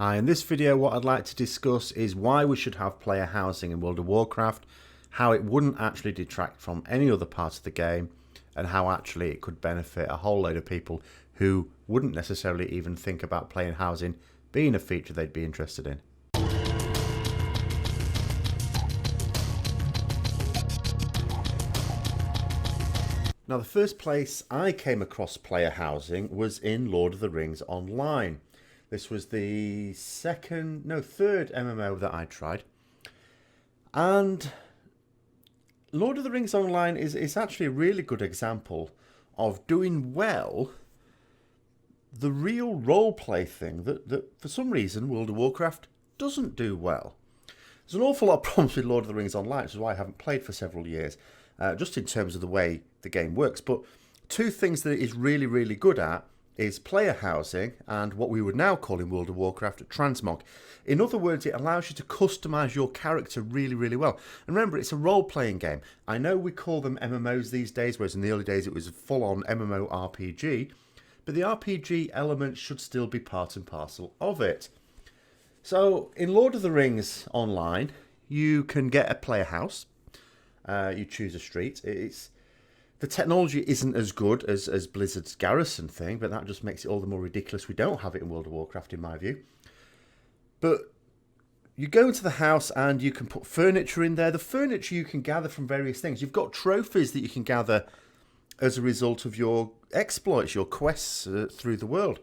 Hi, in this video what I'd like to discuss is why we should have player housing in World of Warcraft, how it wouldn't actually detract from any other part of the game, and how actually it could benefit a whole load of people who wouldn't necessarily even think about player housing being a feature they'd be interested in. Now, the first place I came across player housing was in Lord of the Rings Online. This was the third MMO that I tried. And Lord of the Rings Online is actually a really good example of doing well the real roleplay thing that for some reason World of Warcraft doesn't do well. There's an awful lot of problems with Lord of the Rings Online, which is why I haven't played for several years, just in terms of the way the game works. But two things that it is really, really good at is player housing and what we would now call in World of Warcraft transmog. In other words, it allows you to customize your character really, really well. And remember, it's a role-playing game. I know we call them MMOs these days, whereas in the early days it was a full-on MMORPG, but the RPG element should still be part and parcel of it. So in Lord of the Rings Online, you can get a player house. You choose a street. The technology isn't as good as Blizzard's Garrison thing, but that just makes it all the more ridiculous we don't have it in World of Warcraft, in my view. But you go into the house and you can put furniture in there. The furniture you can gather from various things. You've got trophies that you can gather as a result of your exploits, your quests through the world.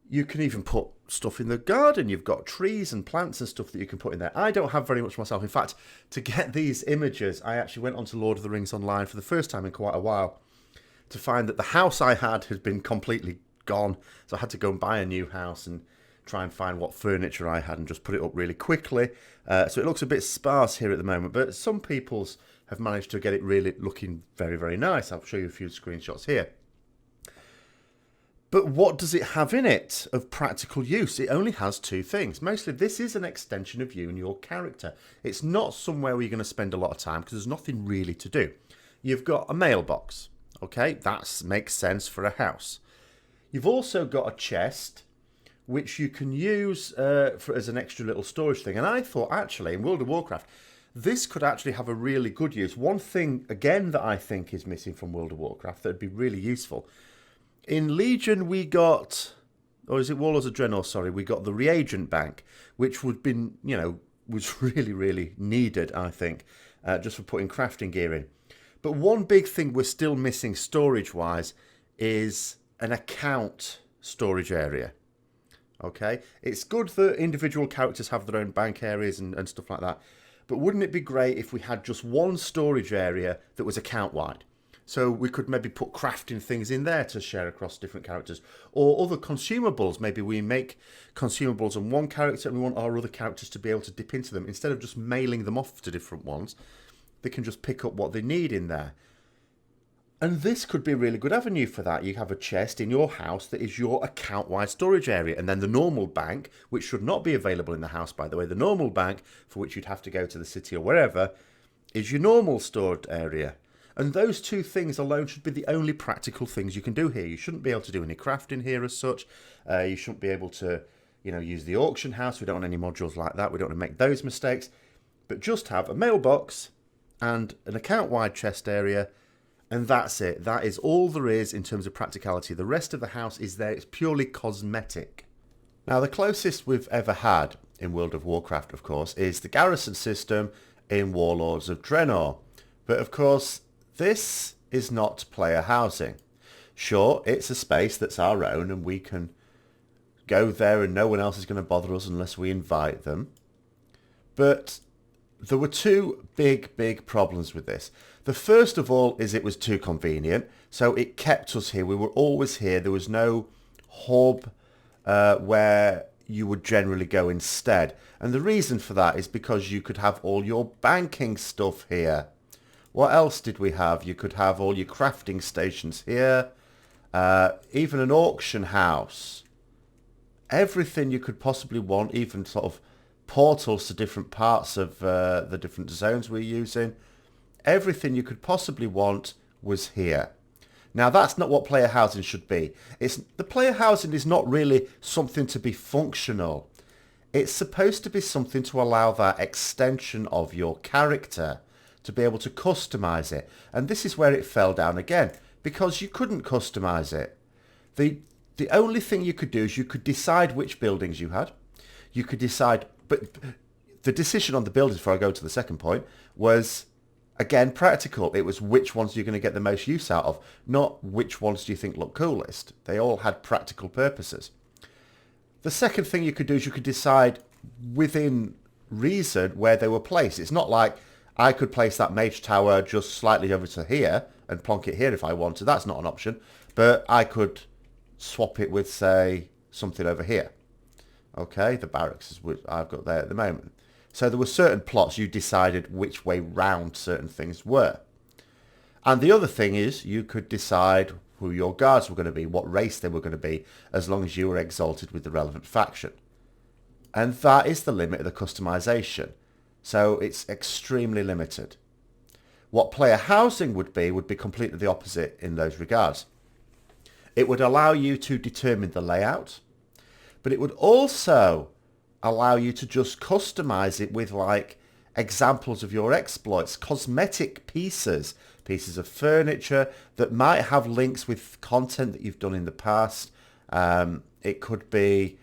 You can even put stuff in the garden. You've got trees and plants and stuff that you can put in there. I don't have very much myself. In fact, to get these images, I actually went onto Lord of the Rings Online for the first time in quite a while to find that the house I had been completely gone. So I had to go and buy a new house and try and find what furniture I had and just put it up really quickly. So it looks a bit sparse here at the moment, but some people's have managed to get it really looking very, very nice. I'll show you a few screenshots here. But what does it have in it of practical use? It only has two things. Mostly this is an extension of you and your character. It's not somewhere where you're going to spend a lot of time because there's nothing really to do. You've got a mailbox. Okay, that makes sense for a house. You've also got a chest which you can use as an extra little storage thing. And I thought actually in World of Warcraft this could actually have a really good use. One thing again that I think is missing from World of Warcraft that would be really useful. In Legion, we got, or is it Warlords of Draenor? Sorry, we got the reagent bank, which would been, was really, really needed, I think, just for putting crafting gear in. But one big thing we're still missing storage-wise is an account storage area. Okay, it's good that individual characters have their own bank areas and stuff like that. But wouldn't it be great if we had just one storage area that was account-wide? So we could maybe put crafting things in there to share across different characters. Or other consumables. Maybe we make consumables on one character and we want our other characters to be able to dip into them. Instead of just mailing them off to different ones, they can just pick up what they need in there. And this could be a really good avenue for that. You have a chest in your house that is your account-wide storage area. And then the normal bank, which should not be available in the house, by the way, the normal bank, for which you'd have to go to the city or wherever, is your normal stored area. And those two things alone should be the only practical things you can do here. You shouldn't be able to do any crafting here as such. You shouldn't be able to, use the auction house. We don't want any modules like that. We don't want to make those mistakes. But just have a mailbox and an account-wide chest area, and that's it. That is all there is in terms of practicality. The rest of the house is there. It's purely cosmetic. Now, the closest we've ever had in World of Warcraft, of course, is the garrison system in Warlords of Draenor. But, of course, this is not player housing. Sure, it's a space that's our own and we can go there and no one else is going to bother us unless we invite them. But there were two big problems with this. The first of all is it was too convenient. So it kept us here. We were always here. There was no hub where you would generally go instead. And the reason for that is because you could have all your banking stuff here. What else did we have? You could have all your crafting stations here, even an auction house. Everything you could possibly want, even sort of portals to different parts of the different zones we're using. Everything you could possibly want was here. Now, that's not what player housing should be. The player housing is not really something to be functional. It's supposed to be something to allow that extension of your character to be able to customize it. And this is where it fell down again, because you couldn't customize it. The only thing you could do is you could decide which buildings you had. You could decide, but the decision on the buildings, before I go to the second point, was, again, practical. It was which ones you're going to get the most use out of, not which ones do you think look coolest. They all had practical purposes. The second thing you could do is you could decide within reason where they were placed. It's not like I could place that mage tower just slightly over to here and plonk it here if I wanted. That's not an option. But I could swap it with, say, something over here. Okay, the barracks is what I've got there at the moment. So there were certain plots you decided which way round certain things were. And the other thing is you could decide who your guards were going to be, what race they were going to be, as long as you were exalted with the relevant faction. And that is the limit of the customization. So it's extremely limited. What player housing would be completely the opposite in those regards. It would allow you to determine the layout, but it would also allow you to just customize it with like examples of your exploits, cosmetic pieces of furniture that might have links with content that you've done in the past. It could be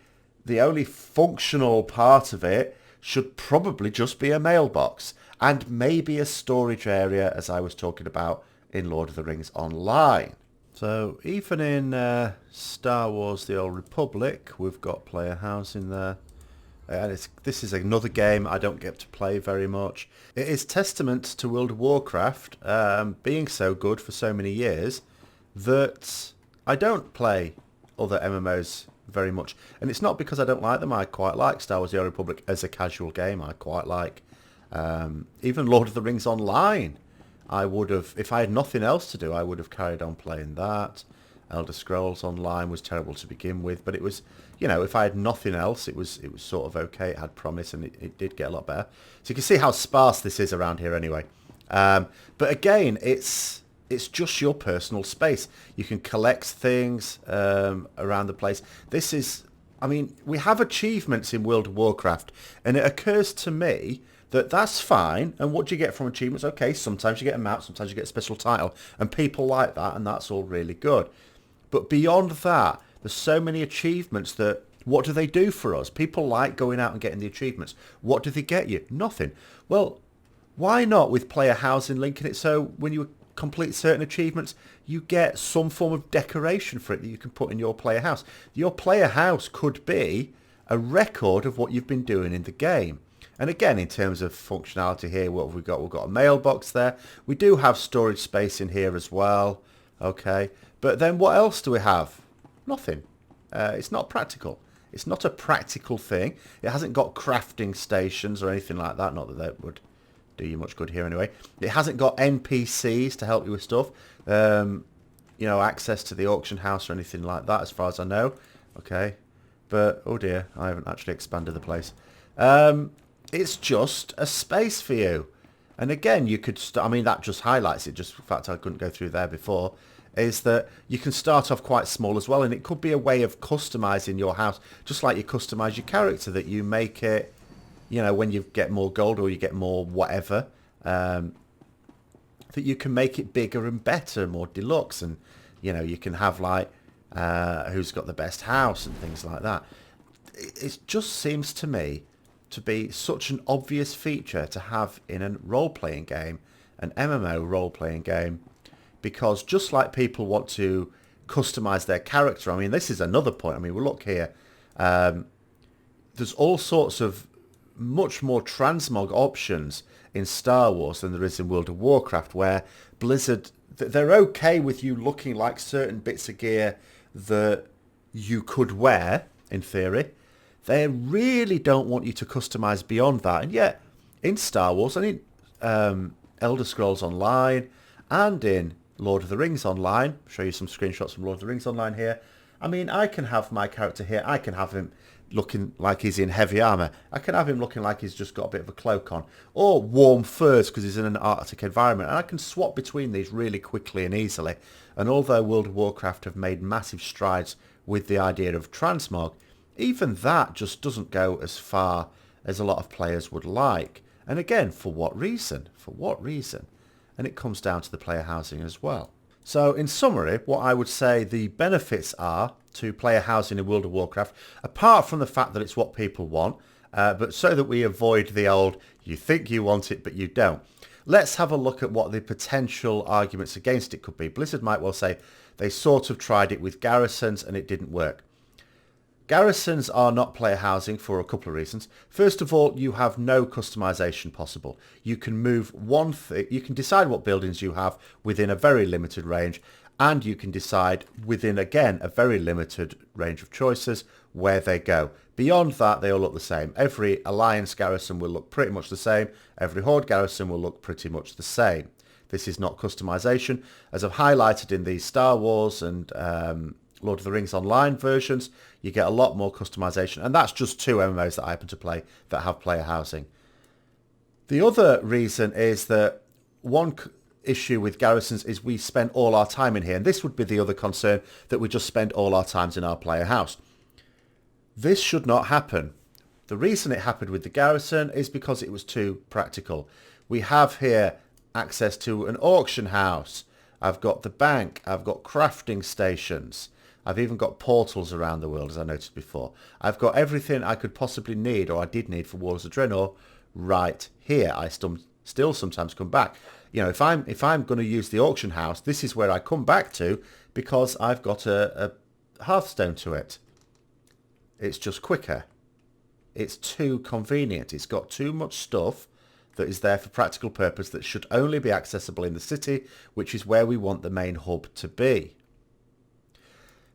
the only functional part of it should probably just be a mailbox and maybe a storage area, as I was talking about in Lord of the Rings Online. So even in Star Wars The Old Republic, we've got player housing there. And this is another game I don't get to play very much. It is testament to World of Warcraft being so good for so many years that I don't play other MMOs very much. And it's not because I don't like them. I quite like Star Wars The Old Republic as a casual game. I quite like even Lord of the Rings Online. I would have, if I had nothing else to do, I would have carried on playing that. Elder Scrolls Online was terrible to begin with, but it was, you know, if I had nothing else, it was sort of okay. It had promise, and it did get a lot better. So you can see how sparse this is around here anyway. But again, it's just your personal space. You can collect things around the place. This is, I mean, we have achievements in World of Warcraft, and it occurs to me that that's fine. And what do you get from achievements? Okay, sometimes you get a map, sometimes you get a special title, and people like that, and that's all really good. But beyond that, there's so many achievements that, what do they do for us? People like going out and getting the achievements. What do they get you? Nothing. Well, why not with player housing linking it so when you complete certain achievements, you get some form of decoration for it that you can put in your player house. Your player house could be a record of what you've been doing in the game. And again, in terms of functionality here, what have we got? We've got a mailbox there. We do have storage space in here as well. Okay. But then what else do we have? Nothing. It's not practical. It's not a practical thing. It hasn't got crafting stations or anything like that. Not that that would do you much good here anyway. It hasn't got NPCs to help you with stuff. You know, access to the auction house or anything like that, as far as I know. Okay. But, oh dear, I haven't actually expanded the place. It's just a space for you. And again, you could, I mean, that just highlights it. Just the fact I couldn't go through there before is that you can start off quite small as well. And it could be a way of customizing your house, just like you customize your character, that you make it, you know, when you get more gold or you get more whatever, that you can make it bigger and better, more deluxe. And, you know, you can have like, who's got the best house and things like that. It just seems to me to be such an obvious feature to have in a role-playing game, an MMO role-playing game, because just like people want to customize their character, I mean, this is another point. I mean, we'll look here. There's all sorts of much more transmog options in Star Wars than there is in World of Warcraft, where Blizzard, they're okay with you looking like certain bits of gear that you could wear, in theory. They really don't want you to customize beyond that. And yet, in Star Wars, and in Elder Scrolls Online, and in Lord of the Rings Online, I'll show you some screenshots from Lord of the Rings Online here. I mean, I can have my character here. I can have him looking like he's in heavy armour. I can have him looking like he's just got a bit of a cloak on. Or warm furs because he's in an Arctic environment. And I can swap between these really quickly and easily. And although World of Warcraft have made massive strides with the idea of transmog, even that just doesn't go as far as a lot of players would like. And again, for what reason? For what reason? And it comes down to the player housing as well. So in summary, what I would say the benefits are to player housing in World of Warcraft, apart from the fact that it's what people want, but so that we avoid the old, you think you want it, but you don't. Let's have a look at what the potential arguments against it could be. Blizzard might well say they sort of tried it with garrisons and it didn't work. Garrisons are not player housing for a couple of reasons. First of all, you have no customization possible. You can move one thing, you can decide what buildings you have within a very limited range, and you can decide within, again, a very limited range of choices where they go. Beyond that, they all look the same. Every Alliance garrison will look pretty much the same. Every Horde garrison will look pretty much the same. This is not customization. As I've highlighted in these Star Wars and Lord of the Rings Online versions, you get a lot more customization, and that's just 2 MMOs that I happen to play that have player housing. The other reason is that one issue with garrisons is we spend all our time in here, and this would be the other concern, that we just spend all our times in our player house. This should not happen. The reason it happened with the garrison is because it was too practical. We have here access to an auction house. I've got the bank. I've got crafting stations. I've even got portals around the world, as I noticed before. I've got everything I could possibly need, or I did need for Warlords of Draenor, right here. I still sometimes come back. You know, if I'm going to use the auction house, this is where I come back to because I've got a Hearthstone to it. It's just quicker. It's too convenient. It's got too much stuff that is there for practical purpose that should only be accessible in the city, which is where we want the main hub to be.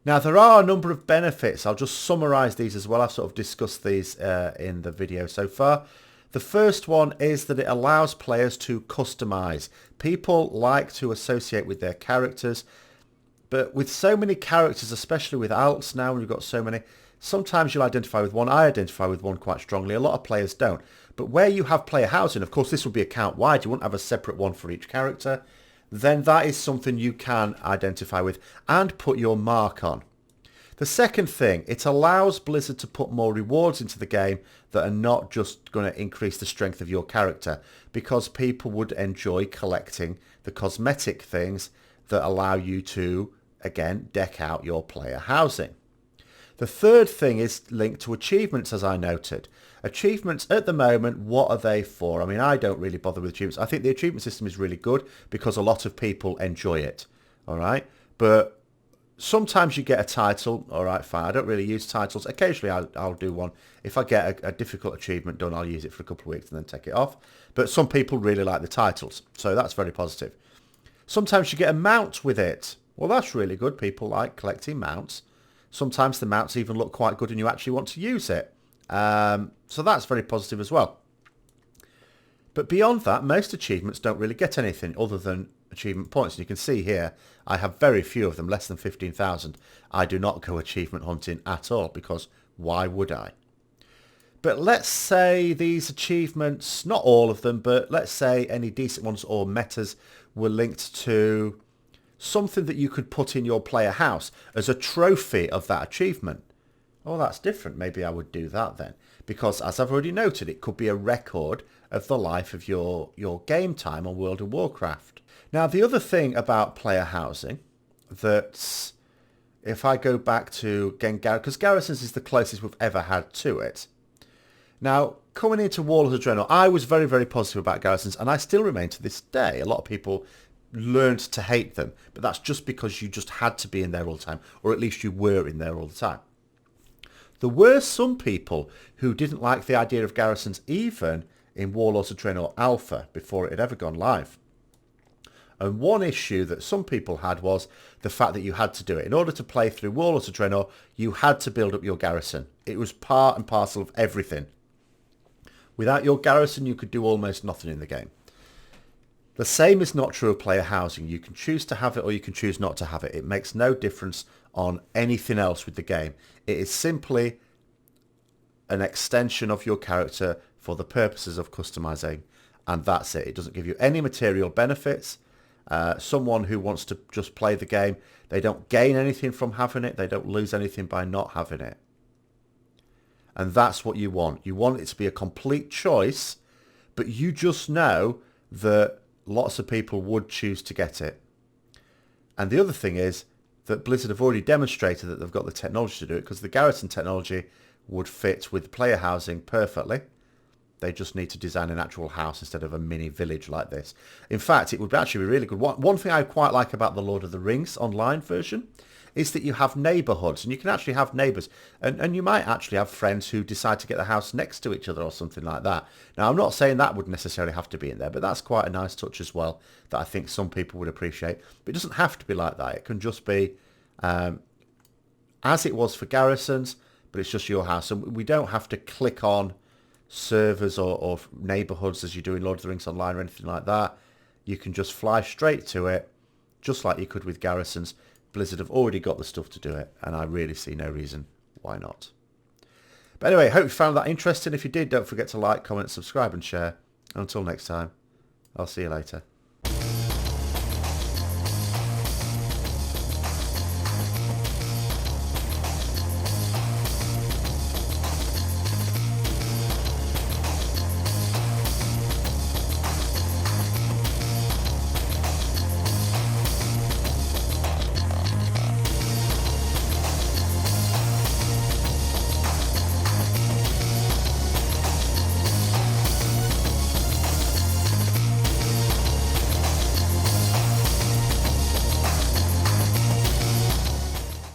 Now, there are a number of benefits. I'll just summarise these as well. I've sort of discussed these in the video so far. The first one is that it allows players to customise. People like to associate with their characters, but with so many characters, especially with alts now, when we've got so many, sometimes you'll identify with one. I identify with one quite strongly. A lot of players don't. But where you have player housing, of course, this will be account-wide. You won't have a separate one for each character. Then that is something you can identify with and put your mark on. The second thing, it allows Blizzard to put more rewards into the game that are not just going to increase the strength of your character, because people would enjoy collecting the cosmetic things that allow you to, again, deck out your player housing. The third thing is linked to achievements, as I noted. Achievements at the moment, what are they for? I mean, I don't really bother with achievements. I think the achievement system is really good because a lot of people enjoy it. All right. But sometimes you get a title. All right, fine. I don't really use titles. Occasionally I'll do one. If I get a difficult achievement done, I'll use it for a couple of weeks and then take it off. But some people really like the titles. So that's very positive. Sometimes you get a mount with it. Well, that's really good. People like collecting mounts. Sometimes the mounts even look quite good and you actually want to use it. So that's very positive as well. But beyond that, most achievements don't really get anything other than achievement points. And you can see here, I have very few of them, less than 15,000. I do not go achievement hunting at all because why would I? But let's say these achievements, not all of them, but let's say any decent ones or metas were linked to something that you could put in your player house as a trophy of that achievement. Oh, that's different. Maybe I would do that then. Because as I've already noted, it could be a record of the life of your game time on World of Warcraft. Now, the other thing about player housing that if I go back to because Garrisons is the closest we've ever had to it. Now, coming into Warlords of Draenor, I was very, very positive about Garrisons, and I still remain to this day. A lot of people learned to hate them, but that's just because you just had to be in there all the time, or at least you were in there all the time. There were some people who didn't like the idea of garrisons even in Warlords of Draenor Alpha before it had ever gone live. And one issue that some people had was the fact that you had to do it. In order to play through Warlords of Draenor, you had to build up your garrison. It was part and parcel of everything. Without your garrison, you could do almost nothing in the game. The same is not true of player housing. You can choose to have it or you can choose not to have it. It makes no difference on anything else with the game. It is simply an extension of your character for the purposes of customizing, and that's it. It doesn't give you any material benefits. Someone who wants to just play the game, they don't gain anything from having it. They don't lose anything by not having it. And that's what you want. You want it to be a complete choice, but you just know that lots of people would choose to get it. And the other thing is that Blizzard have already demonstrated that they've got the technology to do it, because the garrison technology would fit with player housing perfectly. They just need to design an actual house instead of a mini village like this. In fact, it would actually be really good. One thing I quite like about the Lord of the Rings online version is that you have neighbourhoods, and you can actually have neighbours. And you might actually have friends who decide to get the house next to each other or something like that. Now, I'm not saying that would necessarily have to be in there, but that's quite a nice touch as well that I think some people would appreciate. But it doesn't have to be like that. It can just be as it was for garrisons, but it's just your house. And we don't have to click on servers or neighbourhoods as you do in Lord of the Rings Online or anything like that. You can just fly straight to it, just like you could with garrisons. Blizzard have already got the stuff to do it, and I really see no reason why not. But anyway, hope you found that interesting. If you did, don't forget to like, comment, subscribe and share. Until next time, I'll see you later.